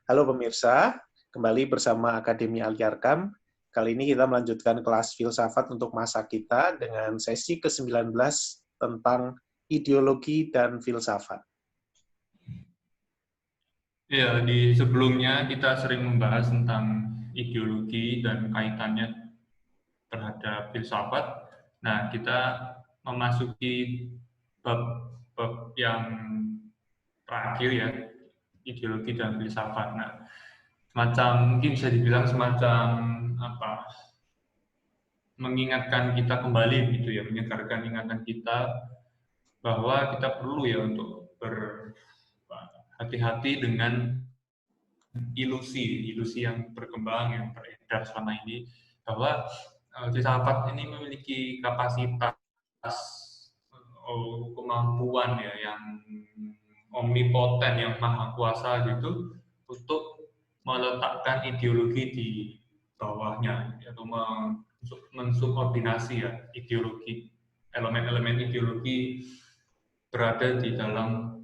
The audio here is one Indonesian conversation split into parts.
Halo pemirsa, kembali bersama Akademi Al-Yarkam. Kali ini kita melanjutkan kelas filsafat untuk masa kita dengan sesi ke-19 tentang ideologi dan filsafat. Ya, di sebelumnya kita sering membahas tentang ideologi dan kaitannya terhadap filsafat. Nah, kita memasuki bab yang terakhir ya, ideologi dan filsafat. Nah, mungkin bisa dibilang semacam apa? Mengingatkan kita kembali gitu ya, menyegarkan ingatan kita bahwa kita perlu ya untuk berhati-hati dengan ilusi yang berkembang, yang beredar selama ini, bahwa filsafat ini memiliki kapasitas kemampuan ya yang omnipoten, yang maha kuasa gitu, untuk meletakkan ideologi di bawahnya atau mensubordinasi ya ideologi, elemen-elemen ideologi berada di dalam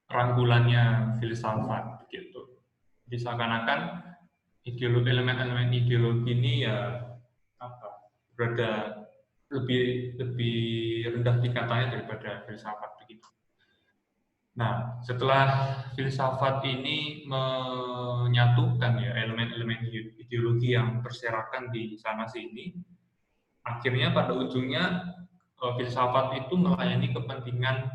rangkulannya filsafat gitu. Jadi seakan-akan elemen-elemen ideologi ini ya berada lebih rendah tingkatannya daripada filsafat begitu. Nah, setelah filsafat ini menyatukan ya elemen-elemen ideologi yang berserakan di sana sini, akhirnya pada ujungnya filsafat itu melayani kepentingan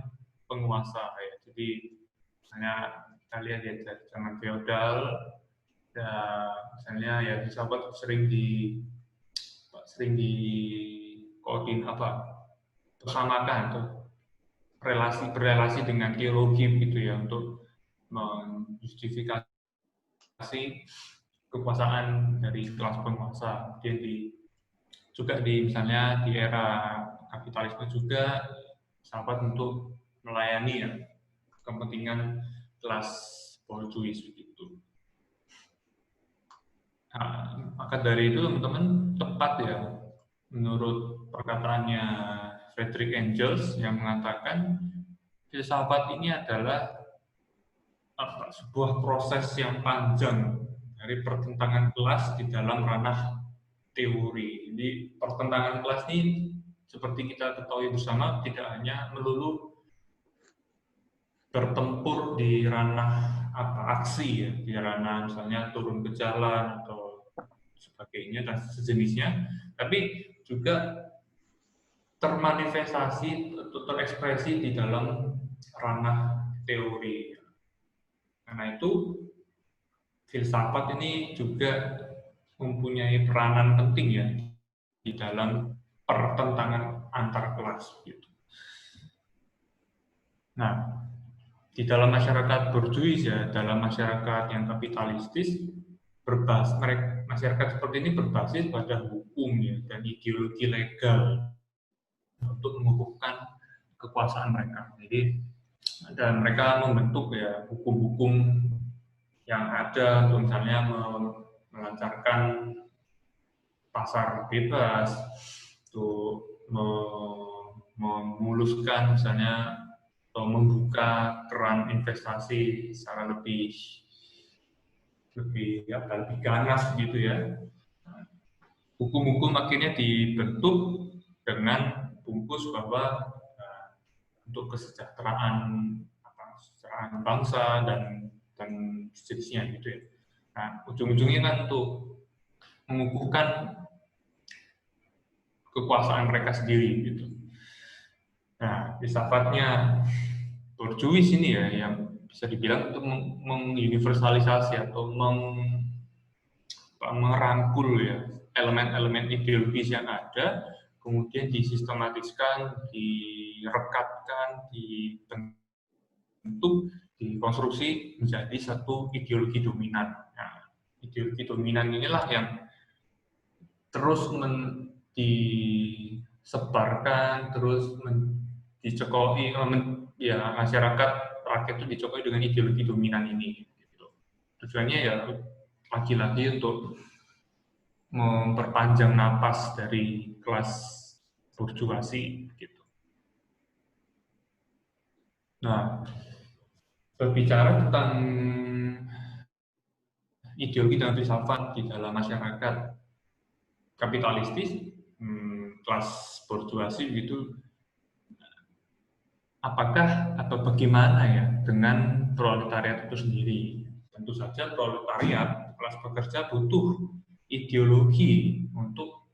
penguasa ya. Jadi misalnya kita lihat ya zaman feodal, misalnya ya filsafat sering bersamakan atau berrelasi dengan teologi gitu ya, untuk menjustifikasi kekuasaan dari kelas penguasa. Kemudian juga misalnya di era kapitalisme juga filsafat untuk melayani ya kepentingan kelas borjuis begitu. Nah, maka dari itu teman-teman tepat ya menurut perkataannya Friedrich Engels yang mengatakan filsafat ini adalah sebuah proses yang panjang dari pertentangan kelas di dalam ranah teori. Jadi pertentangan kelas ini seperti kita ketahui bersama tidak hanya melulu bertempur di ranah aksi ya, di ranah misalnya turun ke jalan atau sebagainya dan sejenisnya, tapi juga termanifestasi atau terekspresi di dalam ranah teori. Karena itu filsafat ini juga mempunyai peranan penting ya di dalam pertentangan antar kelas gitu. Nah, di dalam masyarakat borjuis ya, dalam masyarakat yang kapitalistis, masyarakat seperti ini berbasis pada hukum ya dan ideologi legal untuk mengukuhkan kekuasaan mereka. Jadi dan mereka membentuk ya hukum-hukum yang ada untuk misalnya melancarkan pasar bebas, untuk memuluskan misalnya atau membuka keran investasi secara lebih ganas gitu ya. Hukum-hukum akhirnya dibentuk dengan bungkus bahwa untuk kesejahteraan bangsa dan sejenisnya gitu ya. Nah, ujung-ujungnya kan untuk mengukuhkan kekuasaan mereka sendiri gitu. Nah, filsafatnya borjuis ini ya yang bisa dibilang untuk menguniversalisasi atau merangkul ya elemen-elemen ideologis yang ada, kemudian disistematiskan, direkatkan, dibentuk, dikonstruksi menjadi satu ideologi dominan. Nah, ideologi dominan inilah yang terus disebarkan, terus dicekoi, ya masyarakat rakyat itu dicekoi dengan ideologi dominan ini. Gitu. Tujuannya ya lagi-lagi untuk memperpanjang napas dari kelas borjuasi. Gitu. Nah, berbicara tentang ideologi dan filsafat di dalam masyarakat kapitalistis, kelas borjuasi gitu, apakah atau bagaimana ya dengan proletariat itu sendiri? Tentu saja proletariat, kelas pekerja butuh ideologi untuk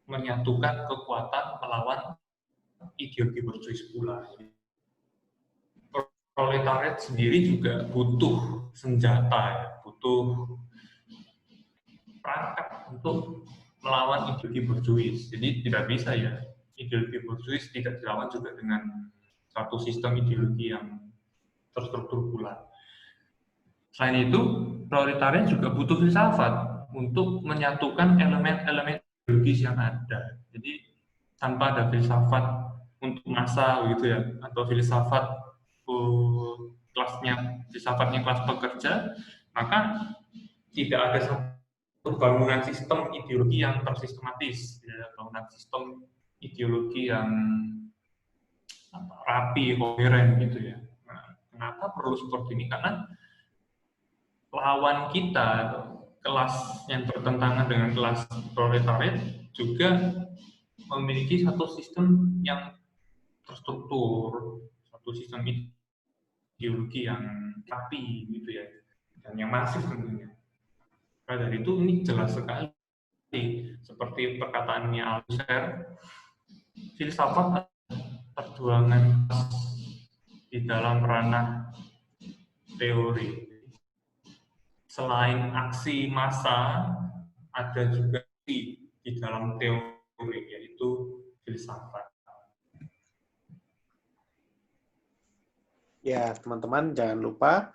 menyatukan kekuatan melawan ideologi borjuis pula. Proletariat sendiri juga butuh senjata, ya, butuh perangkat untuk melawan ideologi borjuis. Jadi tidak bisa ya ideologi borjuis tidak dilawan juga dengan satu sistem ideologi yang terstruktur pula. Selain itu, proletariat juga butuh filsafat untuk menyatukan elemen-elemen ideologis yang ada. Jadi tanpa ada filsafat untuk massa gitu ya, atau filsafat filsafatnya kelas pekerja, maka tidak ada satu bangunan sistem ideologi yang tersistematis, bangunan sistem ideologi yang rapi, koheren gitu ya. Nah, kenapa perlu seperti ini? Karena lawan kita, kelas yang bertentangan dengan kelas proletariat juga memiliki satu sistem yang terstruktur, satu sistem ideologi yang rapi gitu ya, dan yang masif tentunya. Nah, dari itu ini jelas sekali, seperti perkataannya Althusser, filsafat perjuangan di dalam ranah teori. Selain aksi massa, ada juga di dalam teori, yaitu filsafat. Ya, teman-teman jangan lupa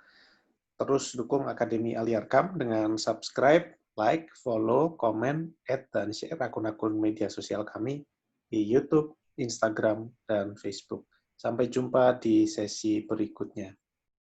terus dukung Akademi Aliarkam dengan subscribe, like, follow, komen, add, dan share akun-akun media sosial kami di YouTube, Instagram, dan Facebook. Sampai jumpa di sesi berikutnya.